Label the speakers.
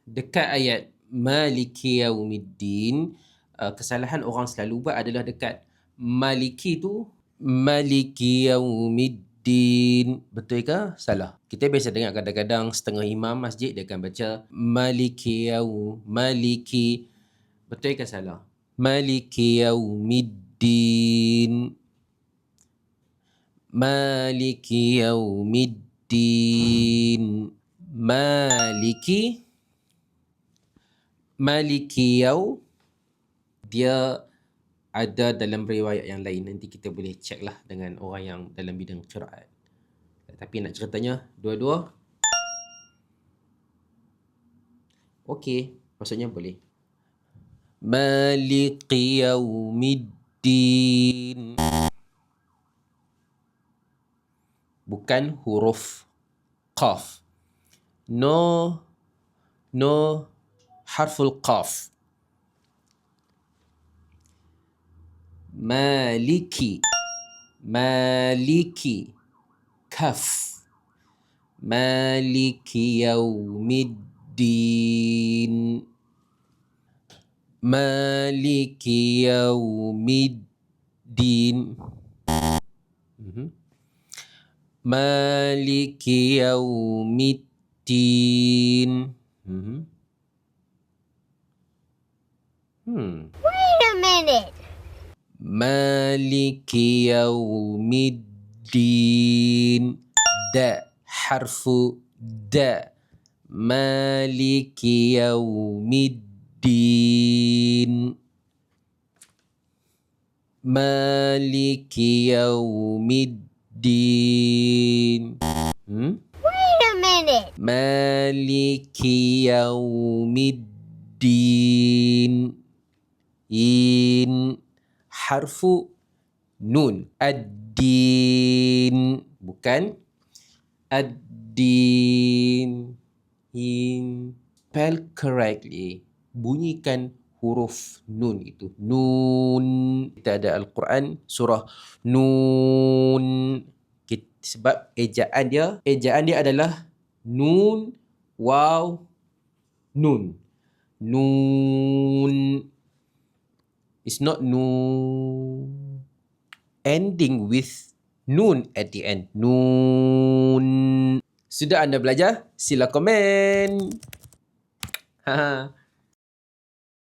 Speaker 1: Dekat ayat Maliki Yaumiddin, kesalahan orang selalu buat adalah dekat Maliki tu, Maliki Yaumiddin. Betul ke? Salah. Kita biasa dengar kadang-kadang setengah imam masjid dia akan baca Maliki. Betul ke salah? Maliki Yaumiddin. Maliki Yaumiddin. Maliki Yaum, dia ada dalam riwayat yang lain. Nanti kita boleh check lah dengan orang yang dalam bidang qiraat. Tapi nak ceritanya dua-dua okey, maksudnya boleh. Maliki Yaumiddin. Bukan huruf qaf. No harful qaf. Maliki kaf. Maliki Yaumiddin. Maliki Yaumiddin. Maliki Yaumiddin.
Speaker 2: Wait a minute.
Speaker 1: Maliki Yaumiddin. Da, harfu da. Maliki Yaumiddin. Maliki Yaumiddin.
Speaker 2: Wait a minute.
Speaker 1: Maliki Yaumiddin. Harfu nun. Ad-din. Bukan ad-din. Spell correctly. Bunyikan huruf nun itu. Nun. Kita ada Al-Quran surah Nun. Sebab ejaan dia adalah nun, waw, nun. Nun. It's not nun. Ending with nun at the end. Nun. Sudah anda belajar? Sila komen.